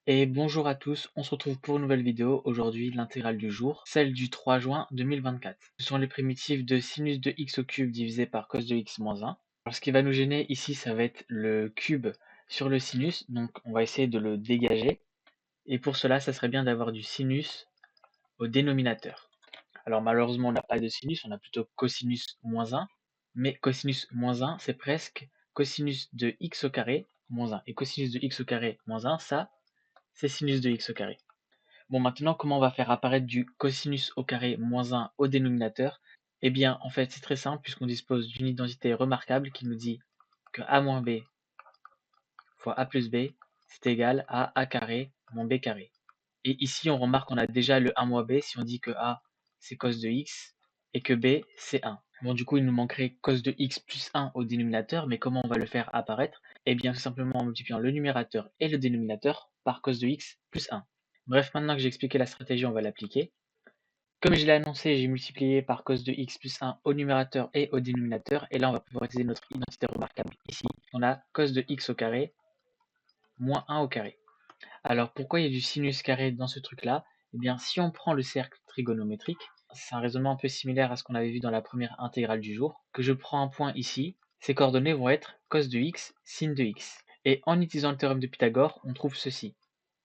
Et bonjour à tous, on se retrouve pour une nouvelle vidéo. Aujourd'hui, l'intégrale du jour, celle du 3 juin 2024. Ce sont les primitives de sinus de x au cube divisé par cos de x moins 1. Alors, ce qui va nous gêner ici, ça va être le cube sur le sinus, donc on va essayer de le dégager. Et pour cela, ça serait bien d'avoir du sinus au dénominateur. Alors malheureusement, on n'a pas de sinus, on a plutôt cosinus moins 1. Mais cosinus moins 1, c'est presque cosinus de x au carré moins 1. Et cosinus de x au carré moins 1, ça, c'est sinus de x au carré. Bon, maintenant, comment on va faire apparaître du cosinus au carré moins 1 au dénominateur? Eh bien, en fait, c'est très simple puisqu'on dispose d'une identité remarquable qui nous dit que a moins b fois a plus b, c'est égal à a carré moins b carré. Et ici, on remarque qu'on a déjà le a moins b si on dit que a, c'est cos de x et que b, c'est 1. Bon, du coup, il nous manquerait cos de x plus 1 au dénominateur, mais comment on va le faire apparaître? Eh bien, tout simplement en multipliant le numérateur et le dénominateur par cos de x plus 1. Bref, maintenant que j'ai expliqué la stratégie, on va l'appliquer. Comme je l'ai annoncé, j'ai multiplié par cos de x plus 1 au numérateur et au dénominateur. Et là, on va pouvoir utiliser notre identité remarquable ici. On a cos de x au carré moins 1 au carré. Alors, pourquoi il y a du sinus carré dans ce truc-là? Eh bien, si on prend le cercle trigonométrique, c'est un raisonnement un peu similaire à ce qu'on avait vu dans la première intégrale du jour, que je prends un point ici, ses coordonnées vont être cos de x, sin de x. Et en utilisant le théorème de Pythagore, on trouve ceci.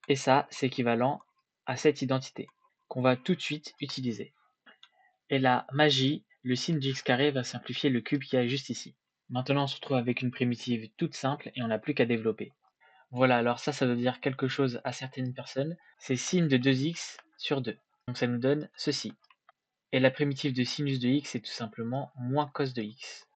Et ça, c'est équivalent à cette identité qu'on va tout de suite utiliser. Et la magie, le signe du x carré va simplifier le cube qui est juste ici. Maintenant, on se retrouve avec une primitive toute simple et on n'a plus qu'à développer. Voilà, alors ça veut dire quelque chose à certaines personnes. C'est sin de 2x sur 2. Donc ça nous donne ceci. Et la primitive de sinus de x, c'est tout simplement moins cos de x.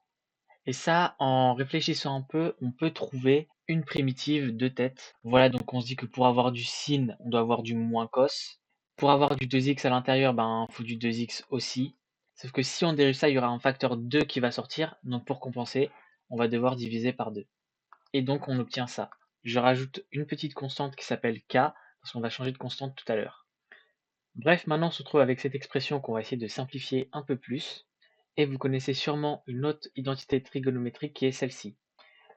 Et ça, en réfléchissant un peu, on peut trouver une primitive de tête. Voilà, donc on se dit que pour avoir du sin, on doit avoir du moins cos. Pour avoir du 2x à l'intérieur, ben, il faut du 2x aussi. Sauf que si on dérive ça, il y aura un facteur 2 qui va sortir. Donc pour compenser, on va devoir diviser par 2. Et donc on obtient ça. Je rajoute une petite constante qui s'appelle k, parce qu'on va changer de constante tout à l'heure. Bref, maintenant on se retrouve avec cette expression qu'on va essayer de simplifier un peu plus. Et vous connaissez sûrement une autre identité trigonométrique qui est celle-ci.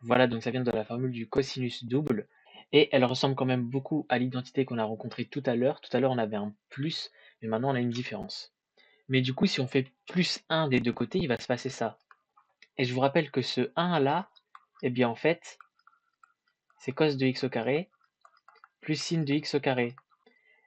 Voilà, donc ça vient de la formule du cosinus double. Et elle ressemble quand même beaucoup à l'identité qu'on a rencontrée tout à l'heure. Tout à l'heure on avait un plus, mais maintenant on a une différence. Mais du coup, si on fait plus 1 des deux côtés, il va se passer ça. Et je vous rappelle que ce 1 là, eh bien en fait, c'est cos de x au carré plus sin de x au carré.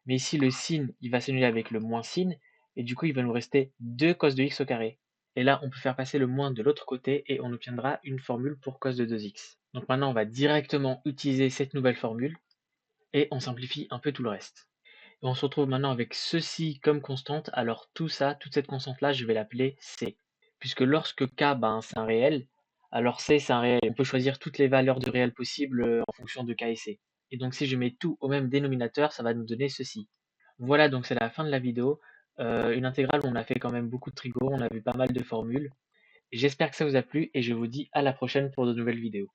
Mais ici, le sin, il va s'annuler avec le moins sin, et du coup, il va nous rester 2 cos de x au carré. Et là, on peut faire passer le moins de l'autre côté, et on obtiendra une formule pour cos de 2x. Donc maintenant, on va directement utiliser cette nouvelle formule, et on simplifie un peu tout le reste. Et on se retrouve maintenant avec ceci comme constante, alors tout ça, toute cette constante-là, je vais l'appeler c. Puisque lorsque k, ben, c'est un réel, alors c, c'est un réel. On peut choisir toutes les valeurs de réel possibles en fonction de k et c. Et donc si je mets tout au même dénominateur, ça va nous donner ceci. Voilà, donc c'est la fin de la vidéo. Une intégrale où on a fait quand même beaucoup de trigo, on a vu pas mal de formules. J'espère que ça vous a plu et je vous dis à la prochaine pour de nouvelles vidéos.